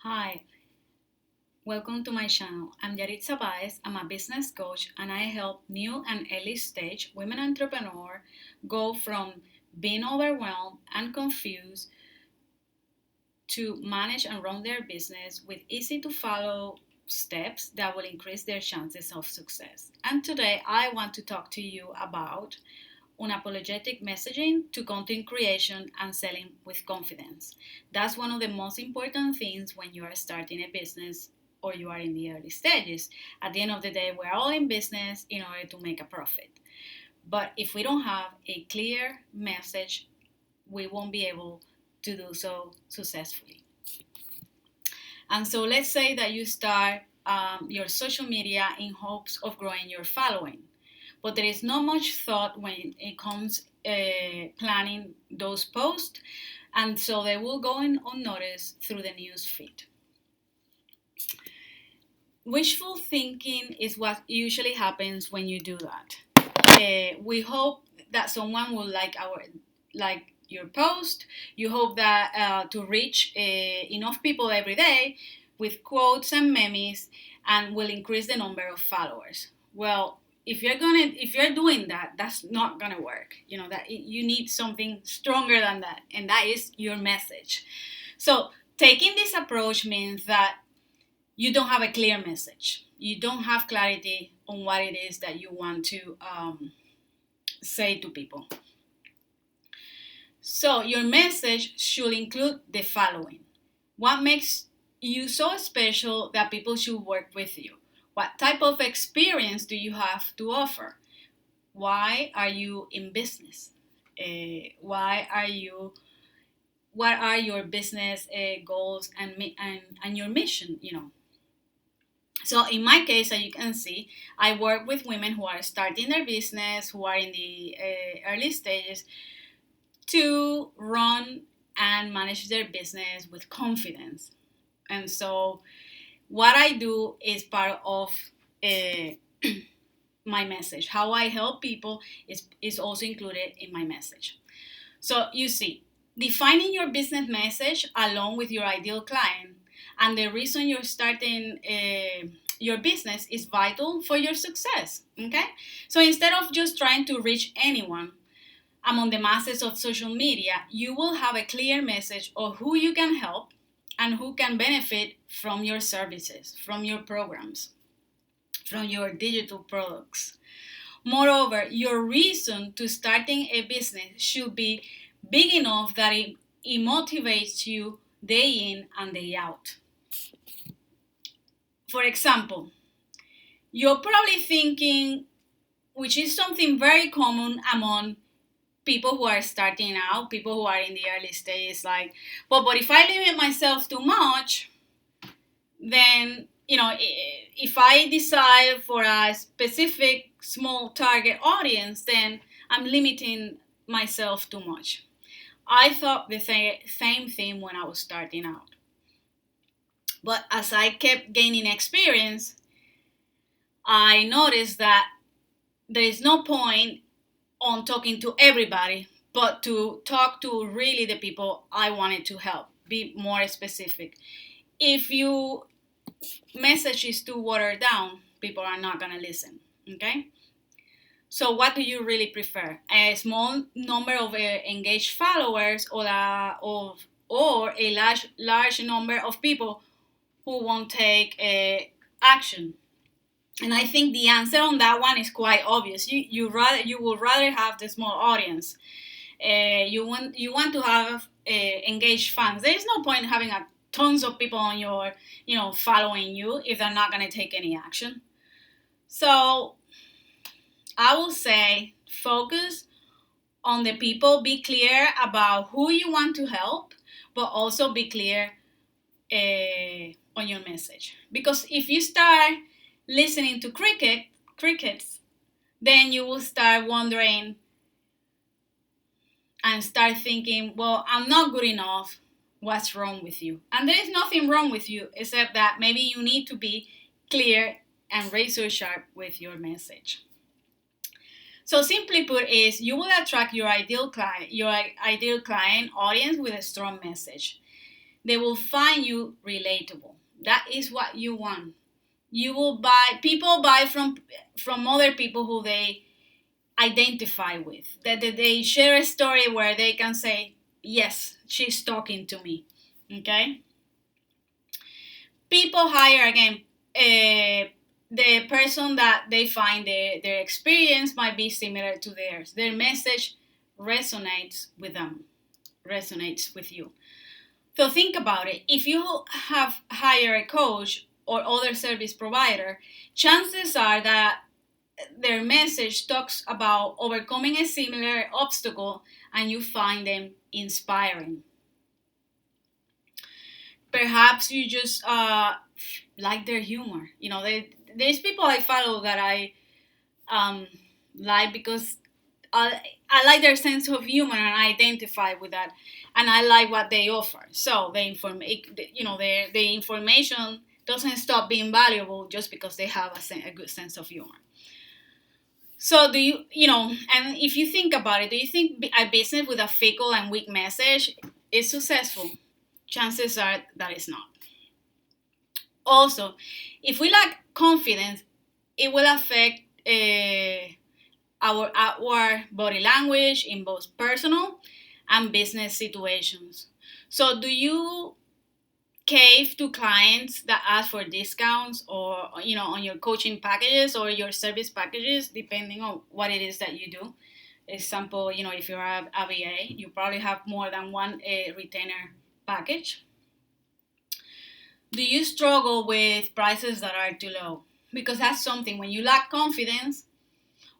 Hi, welcome to my channel. I'm Yaritza Baez. I'm a business coach and I help new and early stage women entrepreneurs go from being overwhelmed and confused to manage and run their business with easy to follow steps that will increase their chances of success. And today I want to talk to you about unapologetic messaging to content creation and selling with confidence. That's one of the most important things when you are starting a business or you are in the early stages. At the end of the day, we're all in business in order to make a profit. But if we don't have a clear message, we won't be able to do so successfully. And so let's say that you start your social media in hopes of growing your following, but there is not much thought when it comes planning those posts, and so they will go unnoticed through the news feed. Wishful thinking is what usually happens when you do that. We hope that someone will like your post. You hope that to reach enough people every day with quotes and memes, and will increase the number of followers. Well, if you're doing that, that's not gonna work. You know that you need something stronger than that, and that is your message. So taking this approach means that you don't have a clear message. You don't have clarity on what it is that you want to say to people. So your message should include the following. What makes you so special that people should work with you? What type of experience do you have to offer? Why are you in business? Why are you? What are your business goals and your mission? So in my case, as you can see, I work with women who are starting their business, who are in the early stages, to run and manage their business with confidence. And so what I do is part of uh, my message. How I help people is also included in my message. So you see, defining your business message along with your ideal client and the reason you're starting your business is vital for your success. Okay? So instead of just trying to reach anyone among the masses of social media, you will have a clear message of who you can help and who can benefit from your services, from your programs, from your digital products. Moreover, your reason to starting a business should be big enough that it motivates you day in and day out. For example, you're probably thinking, which is something very common among people who are starting out, people who are in the early stages, like, well, but if I limit myself too much, then, if I decide for a specific small target audience, then I'm limiting myself too much. I thought the same thing when I was starting out. But as I kept gaining experience, I noticed that there is no point on talking to everybody, but to talk to really the people I wanted to help, be more specific. If your message is too watered down, people are not going to listen, okay? So what do you really prefer? A small number of engaged followers or a large number of people who won't take action? And I think the answer on that one is quite obvious. You would rather have the small audience. You want to have engaged fans. There is no point in having tons of people on your following you if they're not going to take any action. So I will say focus on the people. Be clear about who you want to help, but also be clear on your message. Because if you start listening to crickets, then you will start wondering and start thinking, well, I'm not good enough. What's wrong with you? And there is nothing wrong with you except that maybe you need to be clear and razor sharp with your message. So simply put is you will attract your ideal client audience with a strong message. They will find you relatable. That is what you want. You will buy, people buy from other people who they identify with. That they share a story where they can say, yes, she's talking to me. Okay? People hire again. The person that they find, their experience might be similar to theirs. Their message resonates with them, resonates with you. So think about it. If you have hired a coach or other service provider, chances are that their message talks about overcoming a similar obstacle and you find them inspiring. Perhaps you just like their humor. There's people I follow that I um, like because I like their sense of humor and I identify with that, and I like what they offer. So the information doesn't stop being valuable just because they have a good sense of humor. So and if you think about it, do you think a business with a fickle and weak message is successful? Chances are that it's not. Also, if we lack confidence, it will affect our outward body language in both personal and business situations. So, do you cave to clients that ask for discounts or on your coaching packages or your service packages, depending on what it is that you do? Example, if you're a VA, you probably have more than one retainer package. Do you struggle with prices that are too low? Because that's something, when you lack confidence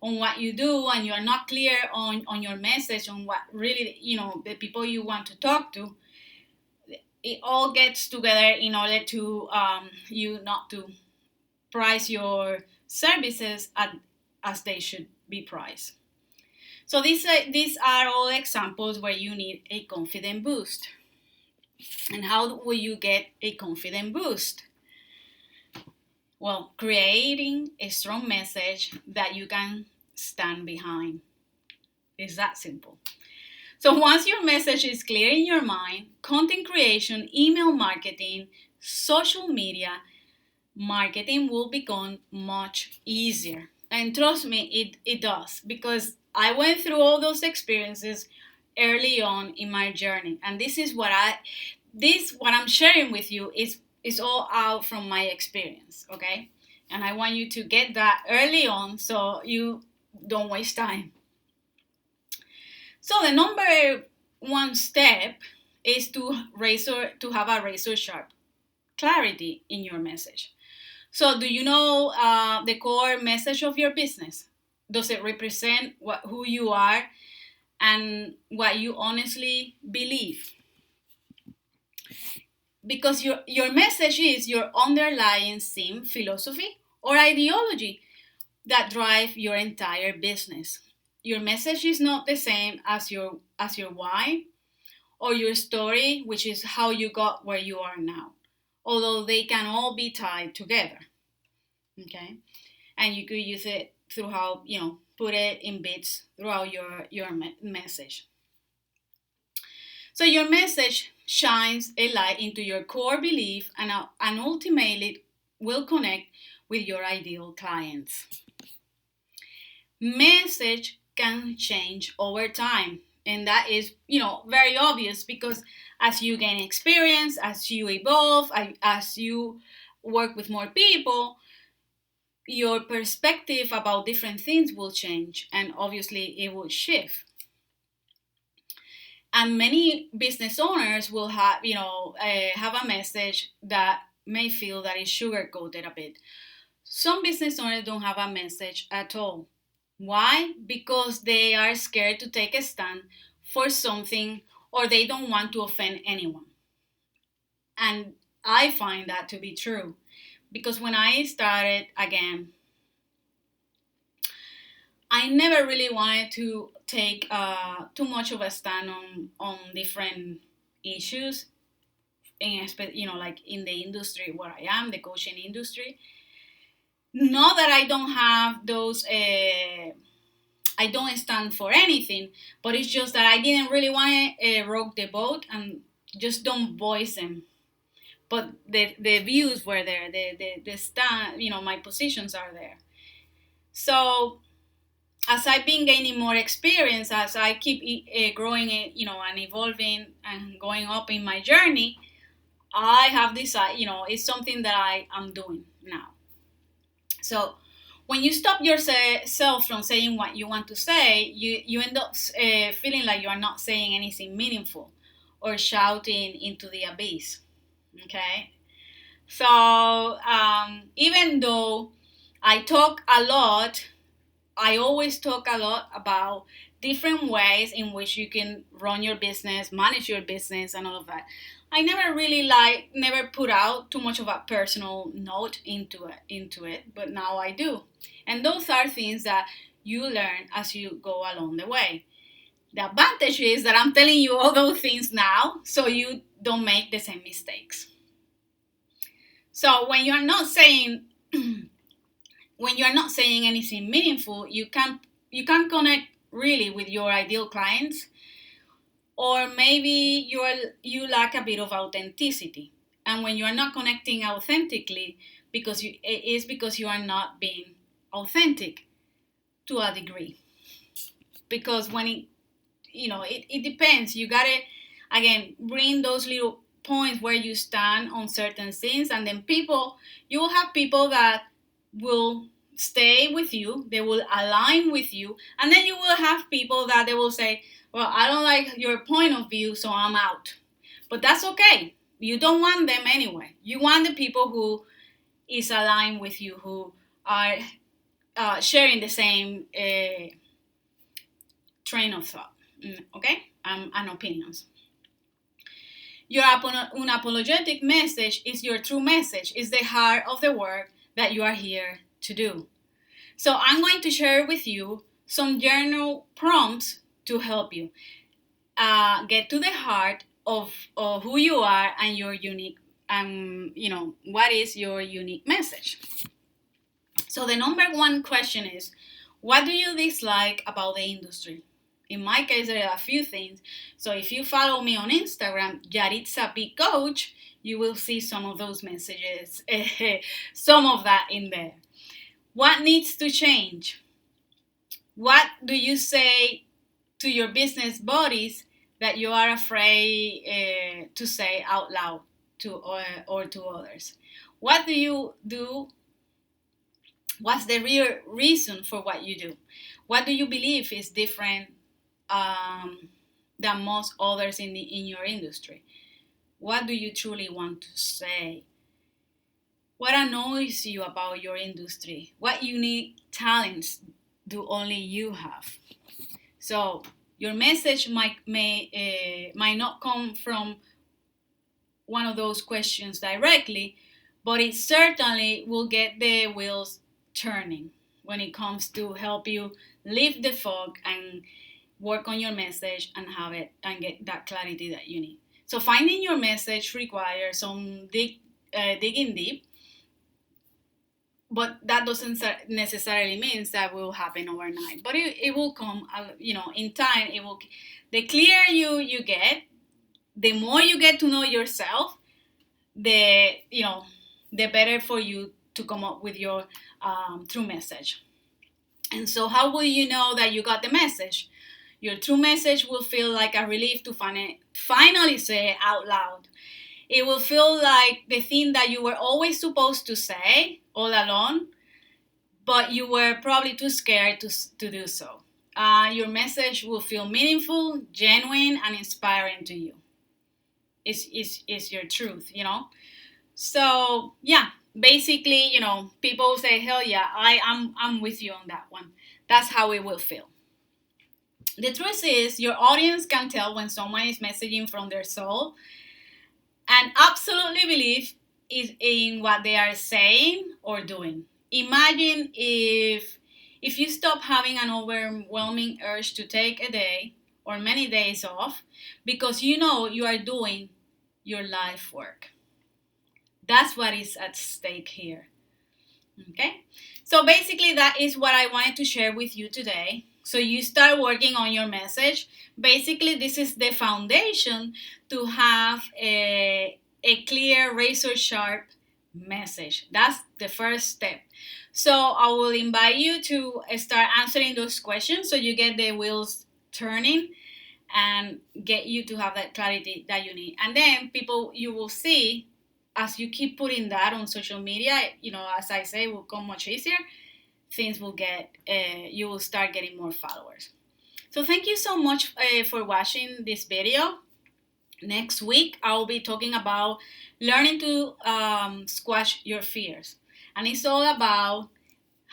on what you do and you're not clear on your message, on what really, the people you want to talk to, it all gets together in order to you not to price your services as they should be priced. So these are all examples where you need a confident boost. And how will you get a confident boost? Well, creating a strong message that you can stand behind. It's that simple. So once your message is clear in your mind, content creation, email marketing, social media marketing will become much easier. And trust me, it does, because I went through all those experiences early on in my journey. And this is what I'm sharing with you is all out from my experience, okay? And I want you to get that early on so you don't waste time. So the number one step is to have a razor sharp clarity in your message. So do you know the core message of your business? Does it represent who you are and what you honestly believe? Because your message is your underlying theme, philosophy, or ideology that drive your entire business. Your message is not the same as your why or your story, which is how you got where you are now. Although they can all be tied together. Okay? And you could use it through how, put it in bits throughout your message. So your message shines a light into your core belief and ultimately will connect with your ideal clients. Message can change over time. And that is, very obvious, because as you gain experience, as you evolve, as you work with more people, your perspective about different things will change, and obviously it will shift. And many business owners will have a message that may feel that is sugar coated a bit. Some business owners don't have a message at all. Why? Because they are scared to take a stand for something, or they don't want to offend anyone. And I find that to be true, because when I started again, I never really wanted to take too much of a stand on different issues, like in the industry where I am, the coaching industry. Not that I don't have those. I don't stand for anything, but it's just that I didn't really want to rock the boat, and just don't voice them. But the views were there, the stand, my positions are there. So as I've been gaining more experience, as I keep growing, and evolving and going up in my journey, I have decided, it's something that I am doing now. So when you stop yourself from saying what you want to say, you end up feeling like you are not saying anything meaningful or shouting into the abyss. Okay? So even though I talk a lot, I always talk a lot about different ways in which you can run your business, manage your business, and all of that. I never really never put out too much of a personal note into it, but now I do. And those are things that you learn as you go along the way. The advantage is that I'm telling you all those things now, so you don't make the same mistakes. So when you are not saying anything meaningful, you can connect really with your ideal clients, or maybe you lack a bit of authenticity. And when you are not connecting authentically, because you are not being authentic to a degree. Because when it depends. You gotta again bring those little points where you stand on certain things, and then you will have people that will stay with you, they will align with you, and then you will have people that they will say, well, I don't like your point of view, so I'm out. But that's okay. You don't want them anyway. You want the people who is aligned with you, who are sharing the same train of thought, okay, and opinions. Your unapologetic message is your true message, is the heart of the work that you are here to do. So I'm going to share with you some journal prompts to help you get to the heart of who you are and your unique, what is your unique message. So the number one question is, what do you dislike about the industry? In my case, there are a few things. So if you follow me on Instagram, Yaritza P Coach, you will see some of those messages, some of that in there. What needs to change? What do you say to your business buddies that you are afraid to say out loud or to others? What do you do? What's the real reason for what you do? What do you believe is different than most others in your industry? What do you truly want to say? What annoys you about your industry? What unique talents do only you have? So your message might not come from one of those questions directly, but it certainly will get the wheels turning when it comes to help you lift the fog and work on your message and have it and get that clarity that you need. So finding your message requires some digging deep, but that doesn't necessarily mean that will happen overnight. But it will come, in time. It will. The clearer you get, the more you get to know yourself, the better for you to come up with your true message. And so, how will you know that you got the message? Your true message will feel like a relief to finally say it out loud. It will feel like the thing that you were always supposed to say all along, but you were probably too scared to do so. Your message will feel meaningful, genuine, and inspiring to you. It's your truth, So yeah, basically, people say, hell yeah, I'm with you on that one. That's how it will feel. The truth is, your audience can tell when someone is messaging from their soul and absolutely believe in what they are saying or doing. Imagine if you stop having an overwhelming urge to take a day or many days off because you know you are doing your life work. That's what is at stake here. Okay? So basically that is what I wanted to share with you today. So you start working on your message. Basically, this is the foundation to have a clear, razor sharp message. That's the first step. So I will invite you to start answering those questions so you get the wheels turning and get you to have that clarity that you need. And then people, you will see as you keep putting that on social media, as I say, will come much easier. Things will get, you will start getting more followers. So thank you so much for watching this video. Next week, I'll be talking about learning to squash your fears. And it's all about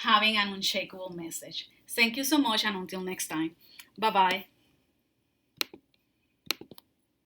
having an unshakable message. Thank you so much, and until next time. Bye-bye.